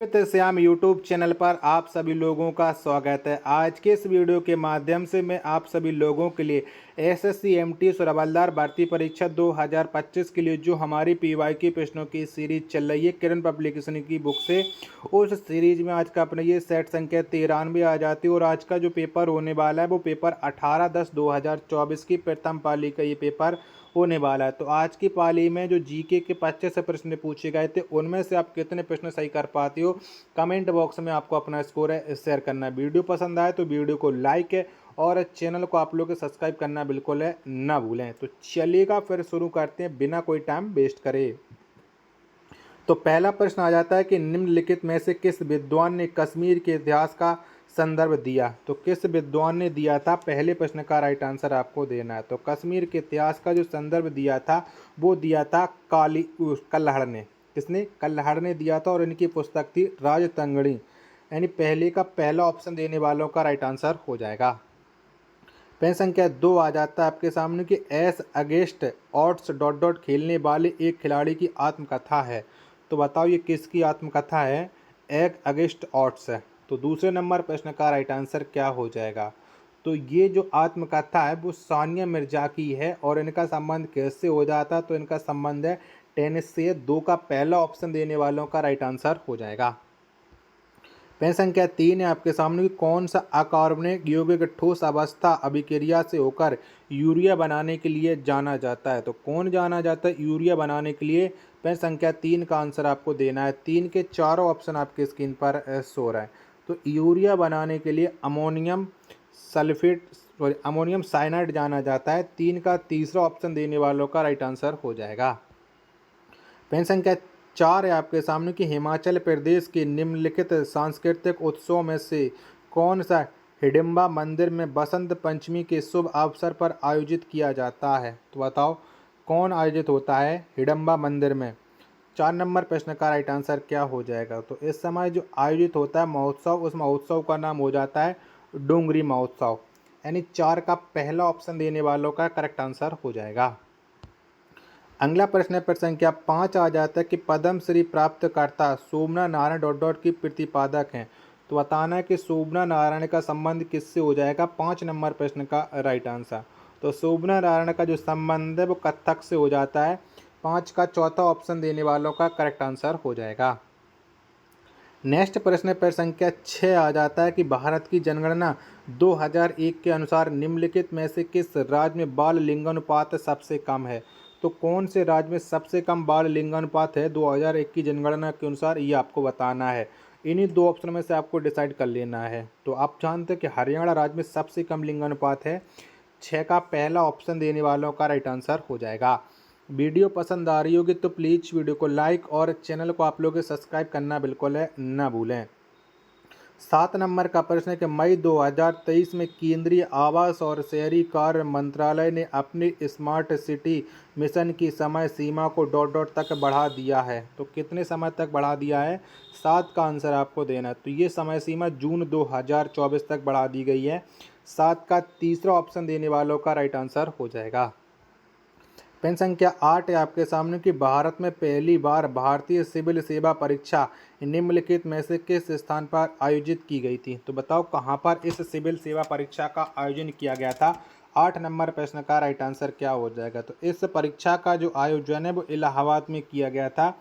Shyam YouTube channel पर आप सभी लोगों का स्वागत है। आज के इस वीडियो के माध्यम से मैं आप सभी लोगों के लिए एसएससी एमटी और हवलदार भर्ती परीक्षा 2025 के लिए जो हमारी पीवाईक्यू प्रश्नों की सीरीज चल रही है किरण पब्लिकेशन की बुक से, उस सीरीज में आज का अपना ये सेट संख्या 93 आ जाती है। और आज का जो पेपर होने वाला है वो पेपर 18/10/2024 की प्रथम पाली का ये पेपर होने वाला है। तो आज की पाली में जो जीके के 25 से प्रश्न पूछे गए थे उनमें से आप कितने प्रश्न सही कर पाते हो, कमेंट बॉक्स में आपको अपना स्कोर है शेयर करना है। वीडियो पसंद आए तो वीडियो को लाइक है और चैनल को आप लोग सब्सक्राइब करना बिल्कुल है ना भूलें। तो चलिएगा फिर शुरू करते हैं बिना कोई टाइम वेस्ट करे। तो पहला प्रश्न आ जाता है कि निम्नलिखित में से किस विद्वान ने कश्मीर के इतिहास का संदर्भ दिया। तो किस विद्वान ने दिया था, पहले प्रश्न का राइट आंसर आपको देना है। तो कश्मीर के इतिहास का जो संदर्भ दिया था वो दिया था कल्हड़ ने। किसने? कल्हड़ ने दिया था और इनकी पुस्तक थी राजतंगड़ी। यानी पहले का पहला ऑप्शन देने वालों का राइट आंसर हो जाएगा। प्रश्न संख्या 2 आ जाता है आपके सामने कि S against odds dot dot खेलने वाले एक खिलाड़ी की आत्मकथा है। तो बताओ ये किसकी आत्मकथा है? एग अगेंस्ट ऑड्स है। तो दूसरे नंबर प्रश्न का राइट आंसर क्या हो जाएगा? तो ये जो आत्मकथा है वो सानिया मिर्जा की है और इनका संबंध किससे हो जाता? तो इनका संबंध है टेनिस से। 2 का पहला ऑप्शन देने वालों का राइट आंसर हो जाएगा। प्रश्न संख्या 3 है आपके सामने कि कौन सा अकार्बनिक यौगिक ठोस अवस्था अभिक्रिया से होकर यूरिया बनाने के लिए जाना जाता है। तो कौन जाना जाता है यूरिया बनाने के लिए? प्रश्न संख्या 3 का आंसर आपको देना है। 3 के चारों ऑप्शन आपके स्क्रीन पर शो रहा है। तो यूरिया बनाने के लिए अमोनियम सल्फेट अमोनियम साइनाइड जाना जाता है। 3 का तीसरा ऑप्शन देने वालों का राइट आंसर हो जाएगा। प्रश्न संख्या 4 है आपके सामने कि हिमाचल प्रदेश के निम्नलिखित सांस्कृतिक उत्सवों में से कौन सा हिडिंबा मंदिर में बसंत पंचमी के शुभ अवसर पर आयोजित किया जाता है। तो बताओ कौन आयोजित होता है हिडिंबा मंदिर में? 4 नंबर प्रश्न का राइट आंसर क्या हो जाएगा? तो इस समय जो आयोजित होता है महोत्सव, उस महोत्सव का नाम हो जाता है डोंगरी महोत्सव। यानी 4 का पहला ऑप्शन देने वालों का करेक्ट आंसर हो जाएगा। अगला प्रश्न है प्रश्न संख्या 5 आ जाता है कि पद्म श्री प्राप्तकर्ता शोभना नारायण डॉट डॉट की प्रतिपादक हैं। तो बताना है कि शोभना नारायण का संबंध किससे हो जाएगा? 5 नंबर प्रश्न का राइट आंसर। तो शोभना नारायण का जो संबंध है वो कथक से हो जाता है। 5 का चौथा ऑप्शन देने वालों का करेक्ट आंसर हो जाएगा। नेक्स्ट प्रश्न पर संख्या 6 आ जाता है कि भारत की जनगणना 2001 के अनुसार निम्नलिखित में से किस राज्य में बाल लिंगानुपात सबसे कम है? तो कौन से राज्य में सबसे कम बाल लिंगानुपात है 2001 की जनगणना के अनुसार, ये आपको बताना है। इन्हीं 2 ऑप्शन में से आपको डिसाइड कर लेना है। तो आप जानते हैं कि हरियाणा राज्य में सबसे कम लिंगानुपात है। 6 का पहला ऑप्शन देने वालों का राइट आंसर हो जाएगा। वीडियो पसंद आ रही होगी तो प्लीज़ वीडियो को लाइक और चैनल को आप लोग सब्सक्राइब करना बिल्कुल है ना भूलें। 7 नंबर का प्रश्न है कि मई 2023 में केंद्रीय आवास और शहरी कार्य मंत्रालय ने अपनी स्मार्ट सिटी मिशन की समय सीमा को डॉट डॉट तक बढ़ा दिया है। तो कितने समय तक बढ़ा दिया है? 7 का आंसर आपको देना है। तो ये समय सीमा जून 2024 तक बढ़ा दी गई है। 7 का तीसरा ऑप्शन देने वालों का राइट आंसर हो जाएगा। प्रश्न संख्या 8 है आपके सामने कि भारत में पहली बार भारतीय सिविल सेवा परीक्षा निम्नलिखित में से किस स्थान पर आयोजित की गई थी? तो बताओ कहां पर इस सिविल सेवा परीक्षा का आयोजन किया गया था? 8 नंबर प्रश्न का राइट आंसर क्या हो जाएगा? तो इस परीक्षा का जो आयोजन है वो इलाहाबाद में किया गया था।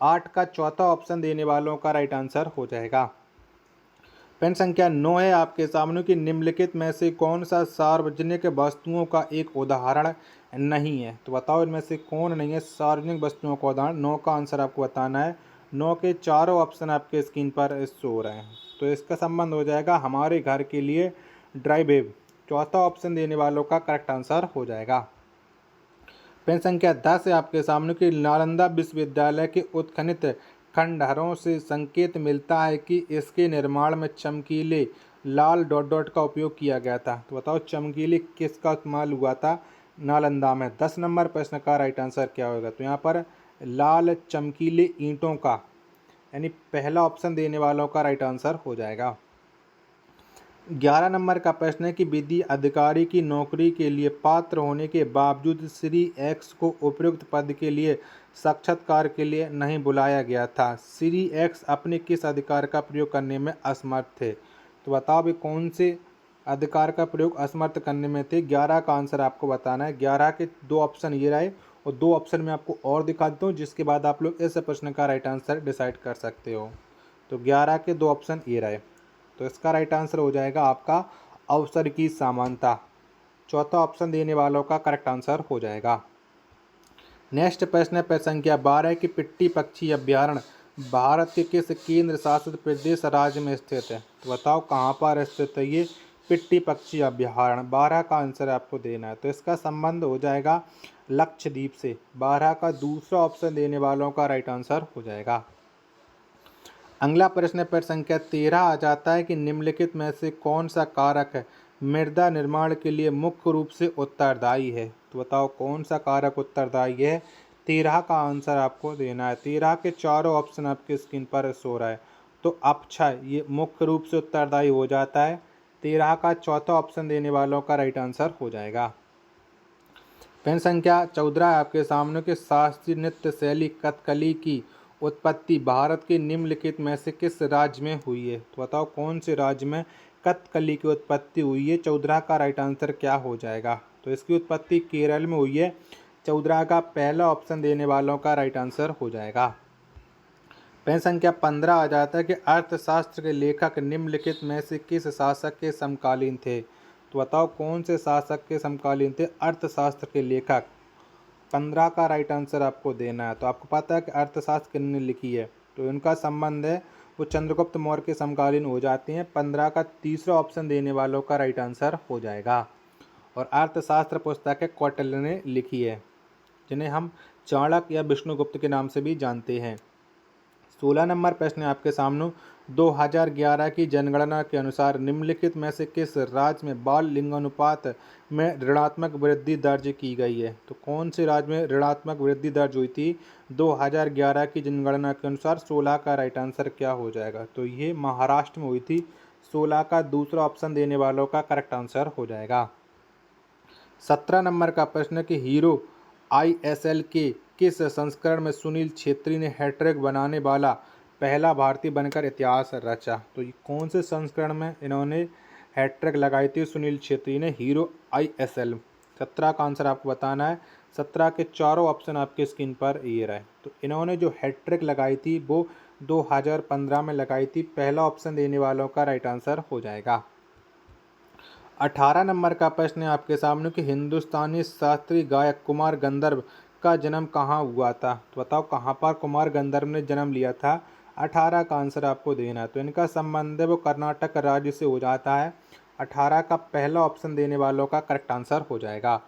8 का चौथा ऑप्शन देने वालों का राइट आंसर हो जाएगा। प्रश्न संख्या 9 है आपके सामने कि निम्नलिखित में से कौन सा सार्वजनिक वस्तुओं का एक उदाहरण नहीं है? तो बताओ इनमें से कौन नहीं है सार्वजनिक वस्तुओं का उदाहरण? 9 का आंसर आपको बताना है। 9 के चारों ऑप्शन आपके स्क्रीन पर शो हो रहे हैं। तो इसका संबंध हो जाएगा हमारे घर के लिए ड्राइव। चौथा ऑप्शन देने वालों का करेक्ट आंसर हो जाएगा। प्रश्न संख्या 10 है आपके सामने कि नालंदा विश्वविद्यालय के उत्खनित खंडहरों से संकेत मिलता है कि इसके निर्माण में चमकीले लाल डॉट डॉट का उपयोग किया गया था। तो बताओ चमकीले किसका इस्तेमाल हुआ था नालंदा में? 10 नंबर प्रश्न का राइट आंसर क्या होगा? तो यहाँ पर लाल चमकीले ईंटों का, यानी पहला ऑप्शन देने वालों का राइट आंसर हो जाएगा। 11 नंबर का प्रश्न है कि विधि अधिकारी की नौकरी के लिए पात्र होने के बावजूद श्री एक्स को उपयुक्त पद के लिए साक्षात्कार के लिए नहीं बुलाया गया था। श्री एक्स अपने किस अधिकार का प्रयोग करने में असमर्थ थे? तो बताओ भी कौन से अधिकार का प्रयोग असमर्थ करने में थे। 11 का आंसर आपको बताना है। 11 के दो ऑप्शन ये रहे और दो ऑप्शन में आपको और दिखा देता हूँ, जिसके बाद आप लोग इस प्रश्न का राइट आंसर डिसाइड कर सकते हो। तो 11 के दो ऑप्शन ये रहे, तो इसका राइट आंसर हो जाएगा आपका अवसर की समानता। चौथा ऑप्शन देने वालों का करेक्ट आंसर हो जाएगा। नेक्स्ट प्रश्न है प्रश्न संख्या 12 की पिट्टी पक्षी अभ्यारण्य भारत के किस केंद्र शासित प्रदेश राज्य में स्थित है? तो बताओ कहाँ पर स्थित है ये पिट्टी पक्षी अभ्यारण्य? 12 का आंसर आपको देना है। तो इसका संबंध हो जाएगा लक्षद्वीप से। 12 का दूसरा ऑप्शन देने वालों का राइट आंसर हो जाएगा। अगला प्रश्न प्रश्न संख्या 13 आ जाता है कि निम्नलिखित में से कौन सा कारक है मृदा निर्माण के लिए मुख्य रूप से उत्तरदायी है? तो बताओ कौन सा कारक उत्तरदायी है? 13 का आंसर आपको देना है। 13 के चारों ऑप्शन आपके स्क्रीन पर शो रहा है। तो अक्षय ये मुख्य रूप से उत्तरदायी हो जाता है। 13 का चौथा ऑप्शन देने वालों का राइट आंसर हो जाएगा। प्रश्न संख्या 14 आपके सामने के शास्त्रीय नृत्य शैली कथकली की उत्पत्ति भारत के निम्नलिखित में से किस राज्य में हुई है? तो बताओ कौन से राज्य में कथकली की उत्पत्ति हुई है? 14 का राइट आंसर क्या हो जाएगा? तो इसकी उत्पत्ति केरल में हुई है। 14 का पहला ऑप्शन देने वालों का राइट आंसर हो जाएगा। प्रश्न संख्या 15 आ जाता है कि अर्थशास्त्र के लेखक निम्नलिखित में से किस शासक के समकालीन थे? तो बताओ कौन से शासक के समकालीन थे अर्थशास्त्र के लेखक? 15 का राइट आंसर आपको देना है। तो आपको पता है कि अर्थशास्त्र किसने लिखी है, तो इनका संबंध है वो चंद्रगुप्त मौर्य के समकालीन हो जाते हैं। 15 का तीसरा ऑप्शन देने वालों का राइट आंसर हो जाएगा। और अर्थशास्त्र पुस्तक है कौटिल्य ने लिखी है, जिन्हें हम चाणक्य या विष्णुगुप्त के नाम से भी जानते हैं। 16 नंबर प्रश्न है आपके सामने 2011 की जनगणना के अनुसार निम्नलिखित में से किस राज्य में बाल लिंगानुपात में ऋणात्मक वृद्धि दर्ज की गई है? तो कौन से राज्य में ऋणात्मक वृद्धि दर्ज हुई थी 2011 की जनगणना के अनुसार? 16 का राइट आंसर क्या हो जाएगा? तो ये महाराष्ट्र में हुई थी। 16 का दूसरा ऑप्शन देने वालों का करेक्ट आंसर हो जाएगा। 17 नंबर का प्रश्न है कि हीरो ISL के किस संस्करण में सुनील छेत्री ने हैट्रिक बनाने वाला पहला भारतीय बनकर इतिहास रचा? तो ये कौन से संस्करण में इन्होंने हैट्रिक लगाई थी सुनील छेत्री ने हीरो ISL? 17 का आंसर आपको बताना है। 17 के चारों ऑप्शन आपके स्क्रीन पर ये रहे। तो इन्होंने जो हैट्रिक लगाई थी वो 2015 में लगाई थी। पहला ऑप्शन देने वालों का राइट आंसर हो जाएगा। 18 नंबर का प्रश्न है आपके सामने कि हिंदुस्तानी शास्त्रीय गायक कुमार गंधर्व का जन्म कहाँ हुआ था? तो बताओ कहाँ पर कुमार गंधर्व ने जन्म लिया था? 18 का आंसर आपको देना है। तो इनका संबंध है वो कर्नाटक राज्य से हो जाता है। 18 का पहला ऑप्शन देने वालों का करेक्ट आंसर हो जाएगा।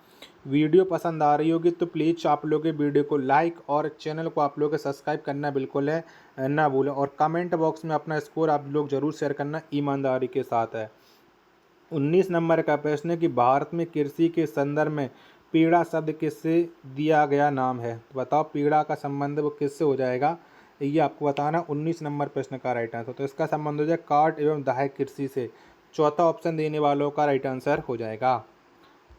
वीडियो पसंद आ रही होगी तो प्लीज़ आप लोग वीडियो को लाइक और चैनल को आप लोग सब्सक्राइब करना बिल्कुल है ना भूलें। और कमेंट बॉक्स में अपना स्कोर आप लोग ज़रूर शेयर करना ईमानदारी के साथ है। 19 नंबर का प्रश्न है कि भारत में कृषि के संदर्भ में पीड़ा शब्द किससे दिया गया नाम है? तो बताओ पीड़ा का संबंध वो किससे हो जाएगा? ये आपको बताना। 19 नंबर प्रश्न का राइट आंसर। तो इसका संबंध हो जाए काट एवं दाह कृषि से। चौथा ऑप्शन देने वालों का राइट आंसर हो जाएगा।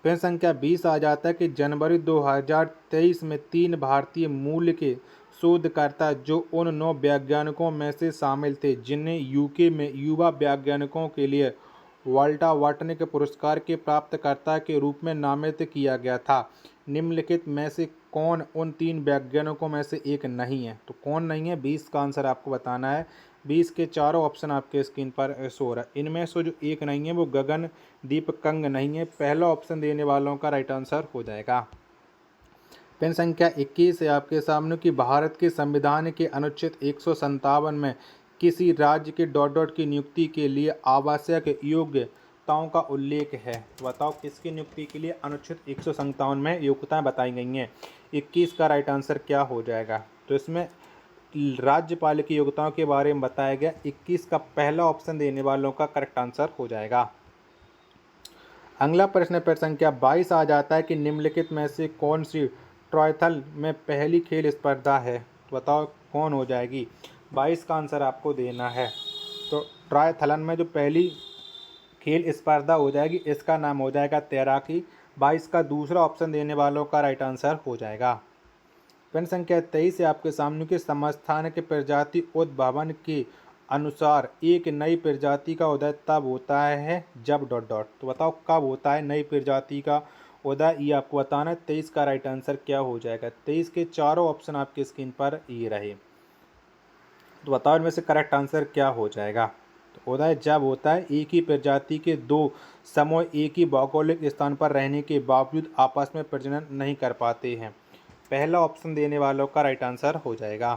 प्रश्न संख्या 20 आ जाता है कि जनवरी 2023 में 3 भारतीय मूल के शोधकर्ता जो उन 9 वैज्ञानिकों में से शामिल थे जिन्हें UK में युवा वैज्ञानिकों के लिए वाल्टा वाटनिक पुरस्कार के प्राप्तकर्ता के रूप में नामित किया गया था, निम्नलिखित में से कौन उन 3 वैज्ञानिकों में से एक नहीं है? तो कौन नहीं है? 20 का आंसर आपको बताना है। 20 के चारों ऑप्शन आपके स्क्रीन पर शो रहा है। इनमें से जो एक नहीं है वो गगनदीप कंग नहीं है। पहला ऑप्शन देने वालों का राइट आंसर हो जाएगा। प्रश्न संख्या 21 है आपके सामने कि भारत के संविधान के अनुच्छेद 157 में किसी राज्य के डॉट की नियुक्ति के लिए आवश्यक योग्यताओं का उल्लेख है। तो बताओ किसकी नियुक्ति के लिए अनुच्छेद 157 में योग्यताएं बताई गई हैं? 21 का राइट आंसर क्या हो जाएगा? तो इसमें राज्यपाल की योग्यताओं के बारे में बताया गया। 21 का पहला ऑप्शन देने वालों का करेक्ट आंसर हो जाएगा। अगला प्रश्न संख्या 22 आ जाता है कि निम्नलिखित में से कौन सी ट्रायथल में पहली खेल स्पर्धा है? तो बताओ कौन हो जाएगी? 22 का आंसर आपको देना है। तो ट्रायथलन में जो पहली खेल स्पर्धा हो जाएगी, इसका नाम हो जाएगा तैराकी। 22 का दूसरा ऑप्शन देने वालों का राइट आंसर हो जाएगा। प्रश्न संख्या 23 है आपके सामने कि समस्थान के प्रजाति उद्भवन के अनुसार एक नई प्रजाति का उदय तब होता है जब डॉट डॉट। तो बताओ कब होता है नई प्रजाति का उदय, ये आपको बताना है। 23 का राइट आंसर क्या हो जाएगा। 23 के चारों ऑप्शन आपके स्क्रीन पर ये रहे, तो बताओ इनमें से करेक्ट आंसर क्या हो जाएगा। तो उदय जब होता है एक ही प्रजाति के दो समूह एक ही भौगोलिक स्थान पर रहने के बावजूद आपस में प्रजनन नहीं कर पाते हैं। पहला ऑप्शन देने वालों का राइट आंसर हो जाएगा।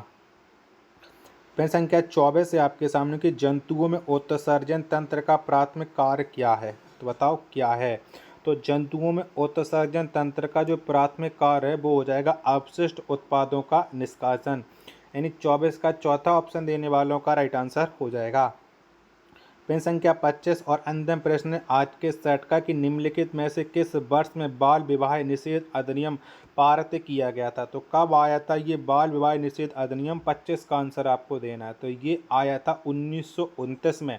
प्रश्न संख्या 24 है आपके सामने कि जंतुओं में उत्सर्जन तंत्र का प्राथमिक कार्य क्या है। तो बताओ क्या है। तो जंतुओं में उत्सर्जन तंत्र का जो प्राथमिक कार्य है वो हो जाएगा अपशिष्ट उत्पादों का निष्कासन, यानी 24 का चौथा ऑप्शन देने वालों का राइट आंसर हो जाएगा। प्रश्न संख्या 25 और अंतिम प्रश्न आज के सेट का कि निम्नलिखित में से किस वर्ष में बाल विवाह निषेध अधिनियम पारित किया गया था। तो कब आया था ये बाल विवाह निषेध अधिनियम, 25 का आंसर आपको देना है। तो ये आया था 1929 में।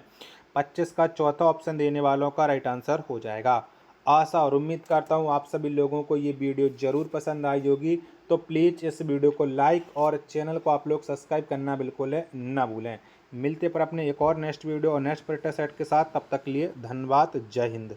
25 का चौथा ऑप्शन देने वालों का राइट आंसर हो जाएगा। आशा और उम्मीद करता हूँ आप सभी लोगों को ये वीडियो ज़रूर पसंद आई होगी। तो प्लीज़ इस वीडियो को लाइक और चैनल को आप लोग सब्सक्राइब करना बिल्कुल ना भूलें। मिलते पर अपने एक और नेक्स्ट वीडियो और नेक्स्ट प्रैक्टिस सेट के साथ, तब तक के लिए धन्यवाद। जय हिंद।